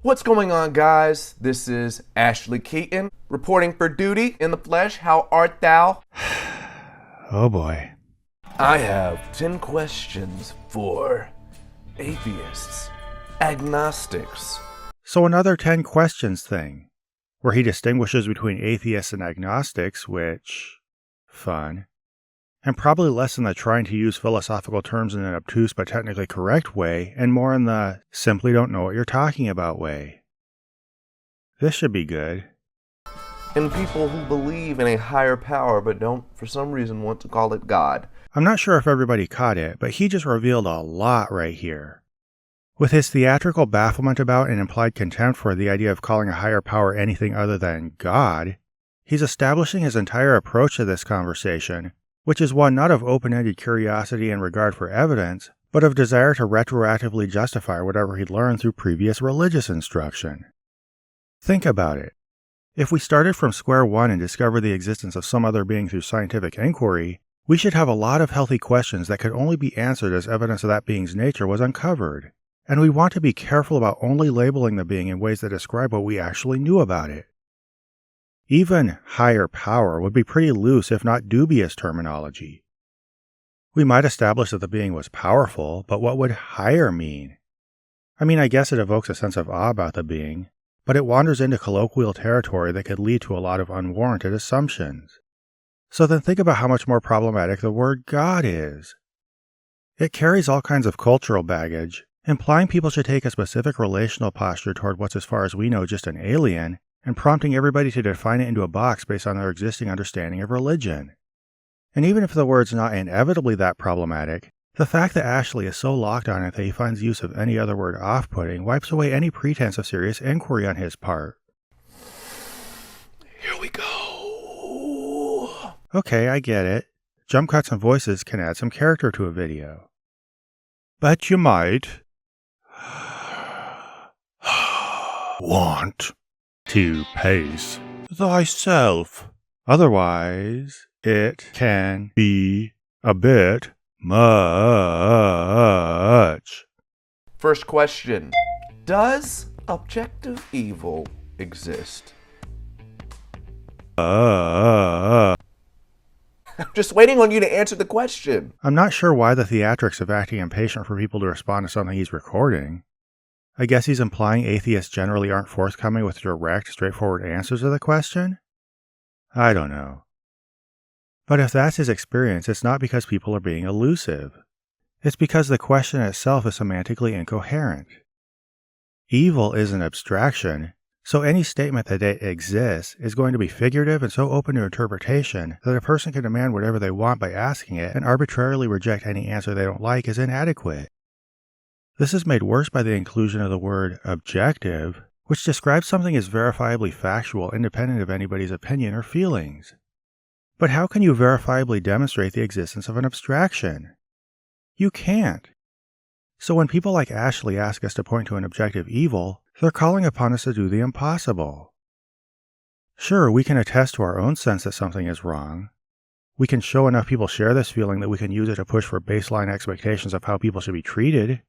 What's going on, guys? This is Ashley Keaton, reporting for duty in the flesh. How art thou? Oh boy. I have 10 questions for atheists, agnostics. So another 10 questions thing, where he distinguishes between atheists and agnostics, which, fun, and probably less in the trying to use philosophical terms in an obtuse but technically correct way, and more in the simply don't know what you're talking about way. This should be good. And people who believe in a higher power but don't, for some reason, want to call it God. I'm not sure if everybody caught it, but he just revealed a lot right here. With his theatrical bafflement about and implied contempt for the idea of calling a higher power anything other than God, he's establishing his entire approach to this conversation, which is one not of open-ended curiosity and regard for evidence, but of desire to retroactively justify whatever he'd learned through previous religious instruction. Think about it. If we started from square one and discovered the existence of some other being through scientific inquiry, we should have a lot of healthy questions that could only be answered as evidence of that being's nature was uncovered. And we want to be careful about only labeling the being in ways that describe what we actually knew about it. Even higher power would be pretty loose if not dubious terminology. We might establish that the being was powerful, but what would higher mean? I guess it evokes a sense of awe about the being, but it wanders into colloquial territory that could lead to a lot of unwarranted assumptions. So then think about how much more problematic the word God is. It carries all kinds of cultural baggage, implying people should take a specific relational posture toward what's as far as we know just an alien, and prompting everybody to define it into a box based on their existing understanding of religion. And even if the word's not inevitably that problematic, the fact that Ashley is so locked on it that he finds use of any other word off-putting wipes away any pretense of serious inquiry on his part. Here we go. Okay, I get it. Jump cuts and voices can add some character to a video. But you might want to pace thyself. Otherwise, it can be a bit much. First question. Does objective evil exist? I'm just waiting on you to answer the question. I'm not sure why the theatrics of acting impatient for people to respond to something he's recording. I guess he's implying atheists generally aren't forthcoming with direct, straightforward answers to the question? I don't know. But if that's his experience, it's not because people are being elusive. It's because the question itself is semantically incoherent. Evil is an abstraction, so any statement that it exists is going to be figurative and so open to interpretation that a person can demand whatever they want by asking it and arbitrarily reject any answer they don't like as inadequate. This is made worse by the inclusion of the word objective, which describes something as verifiably factual independent of anybody's opinion or feelings. But how can you verifiably demonstrate the existence of an abstraction? You can't. So when people like Ashley ask us to point to an objective evil, they're calling upon us to do the impossible. Sure, we can attest to our own sense that something is wrong. We can show enough people share this feeling that we can use it to push for baseline expectations of how people should be treated.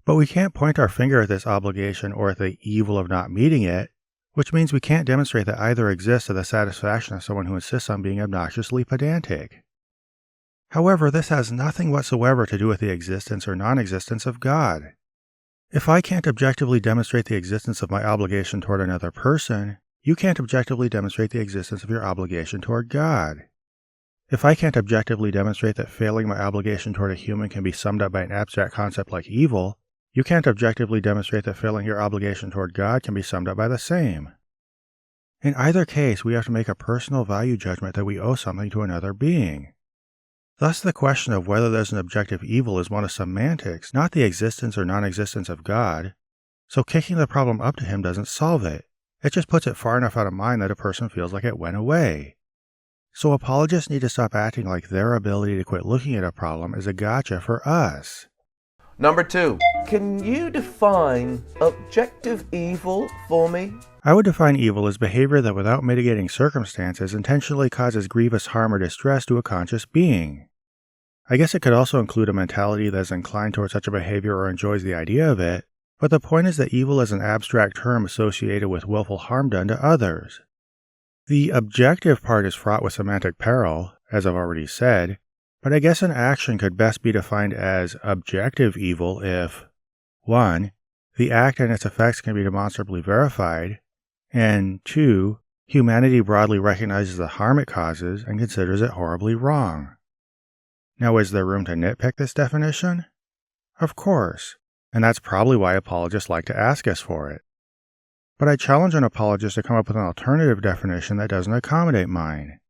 But we can't point our finger at this obligation or at the evil of not meeting it, which means we can't demonstrate that either exists to the satisfaction of someone who insists on being obnoxiously pedantic. However, this has nothing whatsoever to do with the existence or non-existence of God. If I can't objectively demonstrate the existence of my obligation toward another person, you can't objectively demonstrate the existence of your obligation toward God. If I can't objectively demonstrate that failing my obligation toward a human can be summed up by an abstract concept like evil, you can't objectively demonstrate that failing your obligation toward God can be summed up by the same. In either case, we have to make a personal value judgment that we owe something to another being. Thus, the question of whether there's an objective evil is one of semantics, not the existence or non-existence of God, so kicking the problem up to him doesn't solve it. It just puts it far enough out of mind that a person feels like it went away. So apologists need to stop acting like their ability to quit looking at a problem is a gotcha for us. Number 2. Can you define objective evil for me? I would define evil as behavior that without mitigating circumstances intentionally causes grievous harm or distress to a conscious being. I guess it could also include a mentality that is inclined toward such a behavior or enjoys the idea of it, But the point is that evil is an abstract term associated with willful harm done to others. The objective part is fraught with semantic peril, as I've already said, but I guess an action could best be defined as objective evil if 1. The act and its effects can be demonstrably verified, and 2. Humanity broadly recognizes the harm it causes and considers it horribly wrong. Now, is there room to nitpick this definition? Of course, and that's probably why apologists like to ask us for it. But I challenge an apologist to come up with an alternative definition that doesn't accommodate mine.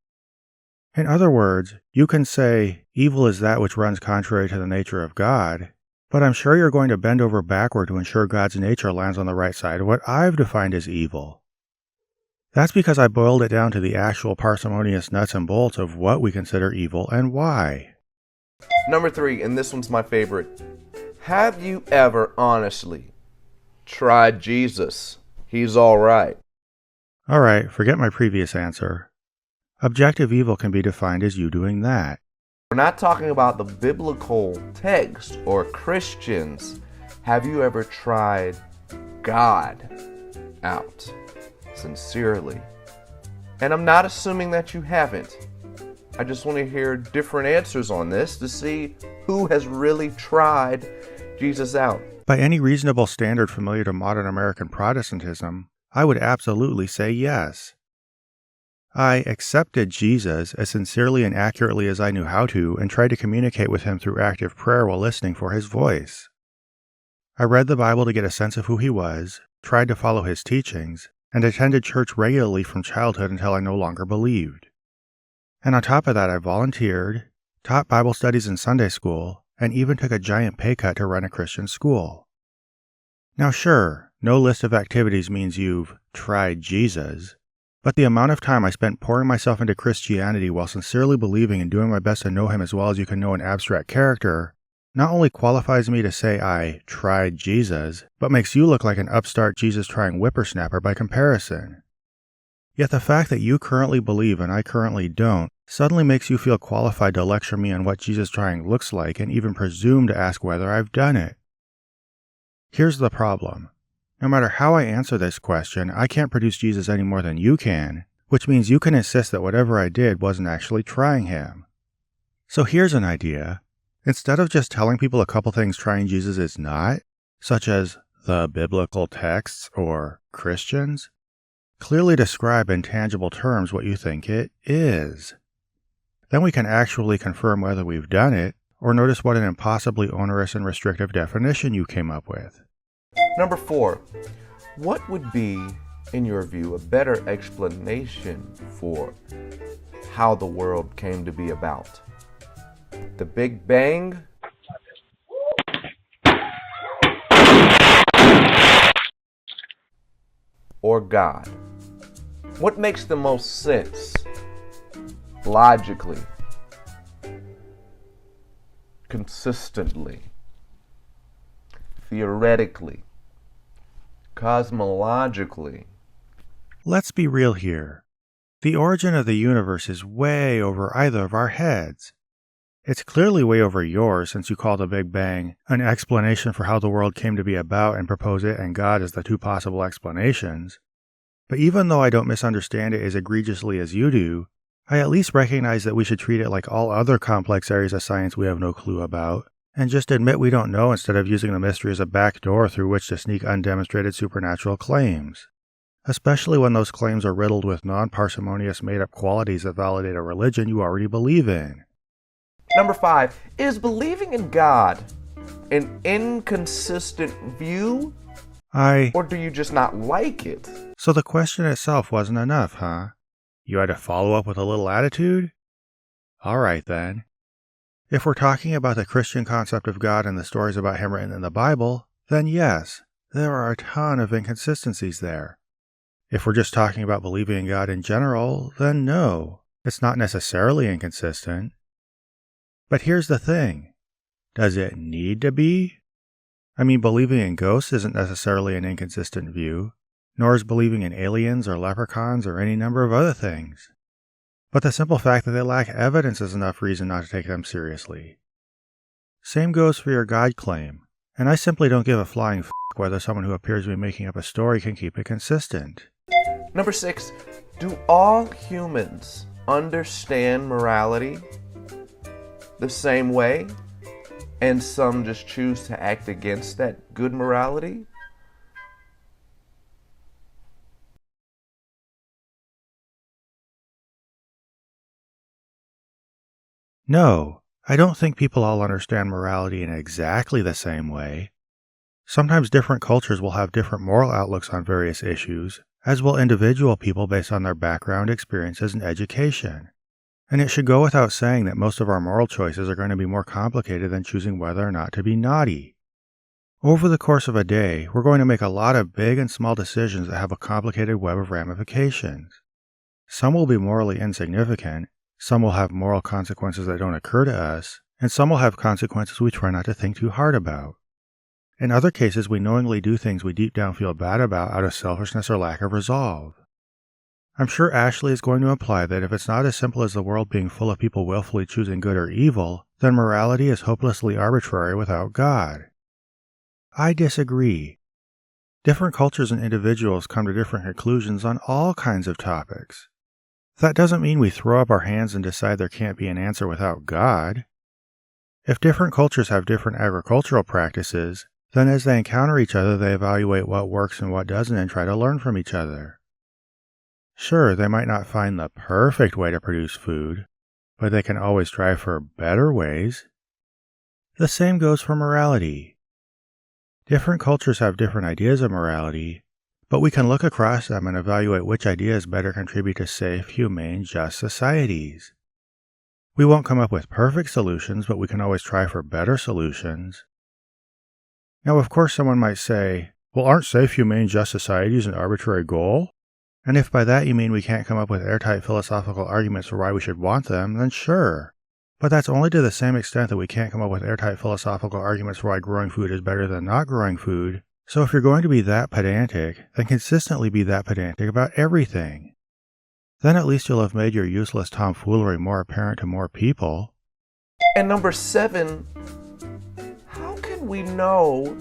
In other words, you can say, evil is that which runs contrary to the nature of God, but I'm sure you're going to bend over backward to ensure God's nature lands on the right side of what I've defined as evil. That's because I boiled it down to the actual parsimonious nuts and bolts of what we consider evil and why. Number 3, and this one's my favorite. Have you ever honestly tried Jesus? He's all right. Alright, forget my previous answer. Objective evil can be defined as you doing that. We're not talking about the biblical text or Christians. Have you ever tried God out sincerely? And I'm not assuming that you haven't. I just want to hear different answers on this to see who has really tried Jesus out. By any reasonable standard familiar to modern American Protestantism, I would absolutely say yes. I accepted Jesus as sincerely and accurately as I knew how to and tried to communicate with him through active prayer while listening for his voice. I read the Bible to get a sense of who he was, tried to follow his teachings, and attended church regularly from childhood until I no longer believed. And on top of that, I volunteered, taught Bible studies in Sunday school, and even took a giant pay cut to run a Christian school. Now sure, no list of activities means you've tried Jesus, but the amount of time I spent pouring myself into Christianity while sincerely believing and doing my best to know him as well as you can know an abstract character not only qualifies me to say I tried Jesus, but makes you look like an upstart Jesus-trying whippersnapper by comparison. Yet the fact that you currently believe and I currently don't suddenly makes you feel qualified to lecture me on what Jesus-trying looks like and even presume to ask whether I've done it. Here's the problem. No matter how I answer this question, I can't produce Jesus any more than you can, which means you can insist that whatever I did wasn't actually trying him. So here's an idea. Instead of just telling people a couple things trying Jesus is not, such as the biblical texts or Christians, clearly describe in tangible terms what you think it is. Then we can actually confirm whether we've done it, or notice what an impossibly onerous and restrictive definition you came up with. Number 4, what would be, in your view, a better explanation for how the world came to be about? The Big Bang? Or God? What makes the most sense? Logically, consistently, theoretically, cosmologically. Let's be real here. The origin of the universe is way over either of our heads. It's clearly way over yours since you call the Big Bang an explanation for how the world came to be about and propose it and God as the two possible explanations. But even though I don't misunderstand it as egregiously as you do, I at least recognize that we should treat it like all other complex areas of science we have no clue about, and just admit we don't know instead of using the mystery as a back door through which to sneak undemonstrated supernatural claims. Especially when those claims are riddled with non-parsimonious made-up qualities that validate a religion you already believe in. Number 5, is believing in God an inconsistent view? Or do you just not like it? So the question itself wasn't enough, huh? You had to follow up with a little attitude? Alright then. If we're talking about the Christian concept of God and the stories about him written in the Bible, then yes, there are a ton of inconsistencies there. If we're just talking about believing in God in general, then no, it's not necessarily inconsistent. But here's the thing. Does it need to be? I mean, believing in ghosts isn't necessarily an inconsistent view, nor is believing in aliens or leprechauns or any number of other things. But the simple fact that they lack evidence is enough reason not to take them seriously. Same goes for your God claim, and I simply don't give a flying f*** check whether someone who appears to be making up a story can keep it consistent. Number 6, do all humans understand morality the same way, and some just choose to act against that good morality? No, I don't think people all understand morality in exactly the same way. Sometimes different cultures will have different moral outlooks on various issues, as will individual people based on their background, experiences, and education. And it should go without saying that most of our moral choices are going to be more complicated than choosing whether or not to be naughty. Over the course of a day, we're going to make a lot of big and small decisions that have a complicated web of ramifications. Some will be morally insignificant, some will have moral consequences that don't occur to us, and some will have consequences we try not to think too hard about. In other cases, we knowingly do things we deep down feel bad about out of selfishness or lack of resolve. I'm sure Ashley is going to imply that if it's not as simple as the world being full of people willfully choosing good or evil, then morality is hopelessly arbitrary without God. I disagree. Different cultures and individuals come to different conclusions on all kinds of topics. That doesn't mean we throw up our hands and decide there can't be an answer without God. If different cultures have different agricultural practices, then as they encounter each other, they evaluate what works and what doesn't and try to learn from each other. Sure, they might not find the perfect way to produce food, but they can always strive for better ways. The same goes for morality. Different cultures have different ideas of morality, but we can look across them and evaluate which ideas better contribute to safe, humane, just societies. We won't come up with perfect solutions, but we can always try for better solutions. Now, of course, someone might say, well, aren't safe, humane, just societies an arbitrary goal? And if by that you mean we can't come up with airtight philosophical arguments for why we should want them, then sure. But that's only to the same extent that we can't come up with airtight philosophical arguments for why growing food is better than not growing food. So if you're going to be that pedantic, then consistently be that pedantic about everything. Then at least you'll have made your useless tomfoolery more apparent to more people. And number 7, how can we know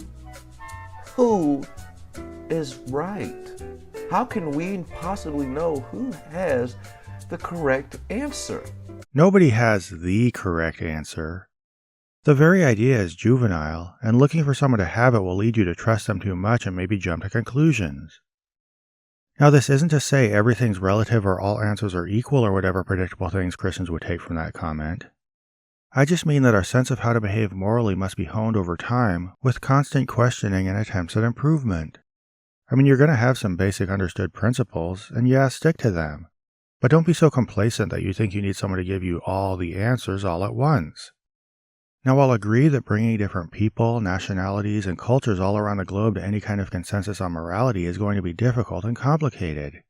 who is right? How can we possibly know who has the correct answer? Nobody has the correct answer. The very idea is juvenile, and looking for someone to have it will lead you to trust them too much and maybe jump to conclusions. Now, this isn't to say everything's relative or all answers are equal or whatever predictable things Christians would take from that comment. I just mean that our sense of how to behave morally must be honed over time with constant questioning and attempts at improvement. I mean, you're going to have some basic understood principles, and yeah, stick to them. But don't be so complacent that you think you need someone to give you all the answers all at once. Now, I'll agree that bringing different people, nationalities, and cultures all around the globe to any kind of consensus on morality is going to be difficult and complicated.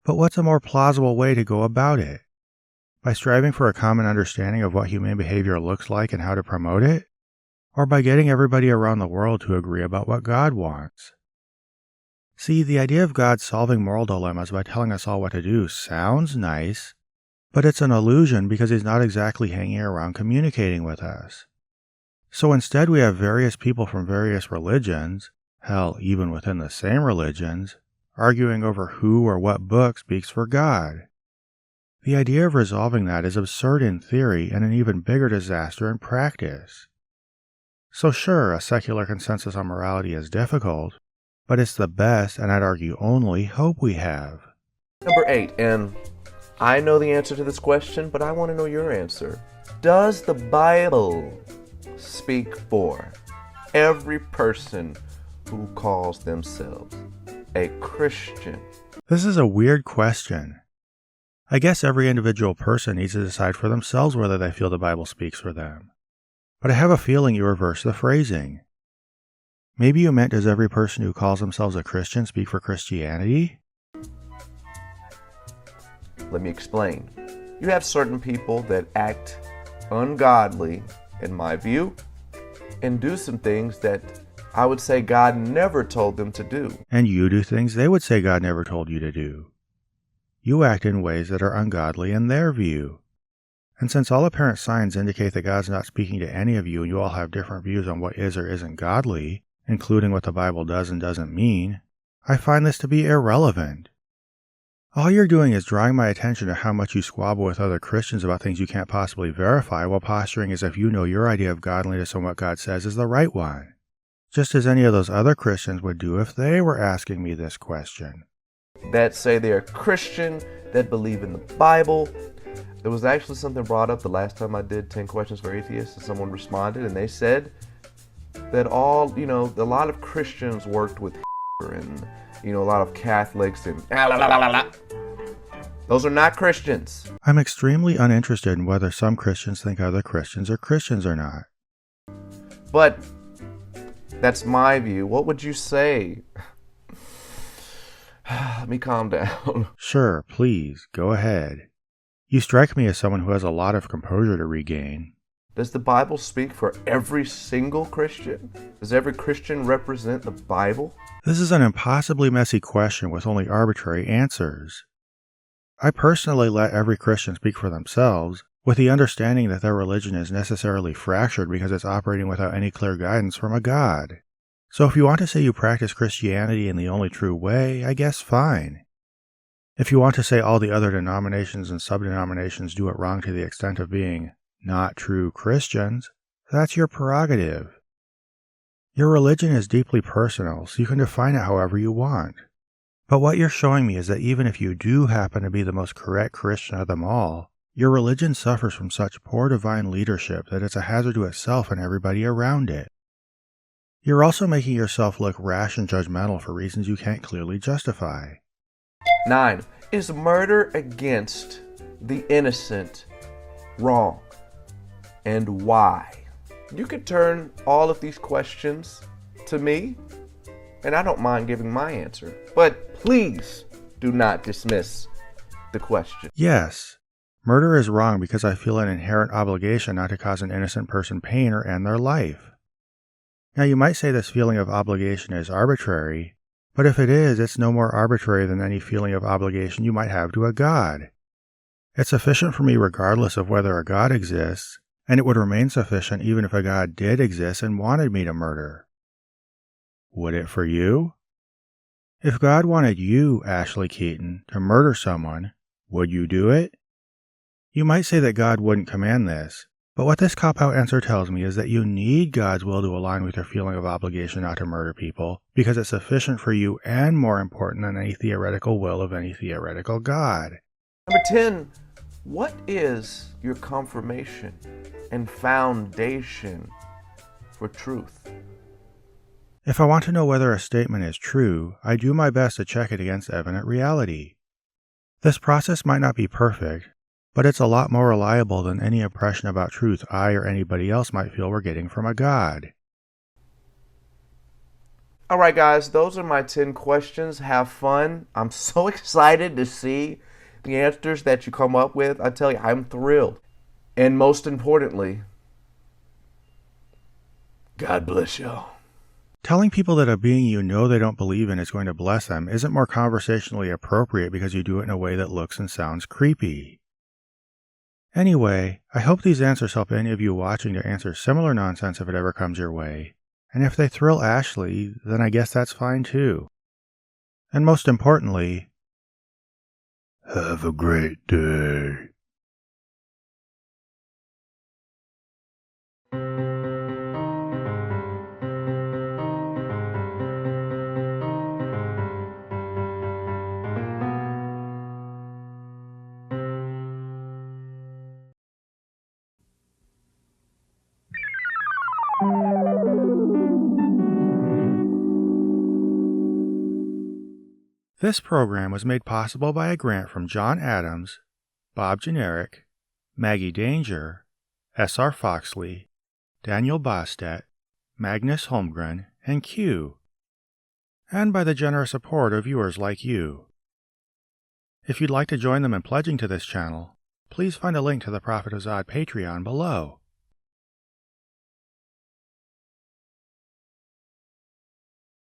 But what's a more plausible way to go about it? By striving for a common understanding of what humane behavior looks like and how to promote it? Or by getting everybody around the world to agree about what God wants? See, the idea of God solving moral dilemmas by telling us all what to do sounds nice, but it's an illusion because he's not exactly hanging around communicating with us. So instead we have various people from various religions, hell, even within the same religions, arguing over who or what book speaks for God. The idea of resolving that is absurd in theory and an even bigger disaster in practice. So sure, a secular consensus on morality is difficult, but it's the best, and I'd argue only, hope we have. Number 8, and I know the answer to this question, but I want to know your answer. Does the Bible speak for every person who calls themselves a Christian? This is a weird question. I guess every individual person needs to decide for themselves whether they feel the Bible speaks for them. But I have a feeling you reverse the phrasing. Maybe you meant, does every person who calls themselves a Christian speak for Christianity? Let me explain. You have certain people that act ungodly, in my view, and do some things that I would say God never told them to do. And you do things they would say God never told you to do. You act in ways that are ungodly in their view. And since all apparent signs indicate that God's not speaking to any of you and you all have different views on what is or isn't godly, including what the Bible does and doesn't mean, I find this to be irrelevant. All you're doing is drawing my attention to how much you squabble with other Christians about things you can't possibly verify while posturing as if you know your idea of godliness and what God says is the right one, just as any of those other Christians would do if they were asking me this question. That say they're Christian, that believe in the Bible. There was actually something brought up the last time I did 10 Questions for Atheists, and someone responded, and they said that a lot of Christians worked with and, a lot of Catholics and those are not Christians. I'm extremely uninterested in whether some Christians think other Christians are Christians or not. But that's my view. What would you say? Let me calm down. Sure, please, go ahead. You strike me as someone who has a lot of composure to regain. Does the Bible speak for every single Christian? Does every Christian represent the Bible? This is an impossibly messy question with only arbitrary answers. I personally let every Christian speak for themselves, with the understanding that their religion is necessarily fractured because it's operating without any clear guidance from a God. So if you want to say you practice Christianity in the only true way, I guess fine. If you want to say all the other denominations and sub-denominations do it wrong to the extent of being not true Christians, that's your prerogative. Your religion is deeply personal, so you can define it however you want. But what you're showing me is that even if you do happen to be the most correct Christian of them all, your religion suffers from such poor divine leadership that it's a hazard to itself and everybody around it. You're also making yourself look rash and judgmental for reasons you can't clearly justify. 9. Is murder against the innocent wrong? And why? You could turn all of these questions to me, and I don't mind giving my answer. But please do not dismiss the question. Yes, murder is wrong because I feel an inherent obligation not to cause an innocent person pain or end their life. Now, you might say this feeling of obligation is arbitrary, but if it is, it's no more arbitrary than any feeling of obligation you might have to a God. It's sufficient for me regardless of whether a God exists, and it would remain sufficient even if a God did exist and wanted me to murder. Would it for you? If God wanted you, Ashley Keaton, to murder someone, would you do it? You might say that God wouldn't command this, but what this cop-out answer tells me is that you need God's will to align with your feeling of obligation not to murder people, because it's sufficient for you and more important than any theoretical will of any theoretical God. Number 10, what is your confirmation and foundation for truth? If I want to know whether a statement is true, I do my best to check it against evident reality. This process might not be perfect, but it's a lot more reliable than any impression about truth I or anybody else might feel we're getting from a God. Alright guys, those are my 10 questions. Have fun. I'm so excited to see the answers that you come up with. I tell you, I'm thrilled. And most importantly, God bless y'all. Telling people that a being you know they don't believe in is going to bless them isn't more conversationally appropriate because you do it in a way that looks and sounds creepy. Anyway, I hope these answers help any of you watching to answer similar nonsense if it ever comes your way. And if they thrill Ashley, then I guess that's fine too. And most importantly, have a great day. This program was made possible by a grant from John Adams, Bob Generic, Maggie Danger, S.R. Foxley, Daniel Bostedt, Magnus Holmgren, and Q, and by the generous support of viewers like you. If you'd like to join them in pledging to this channel, please find a link to the Prophet of Zod Patreon below.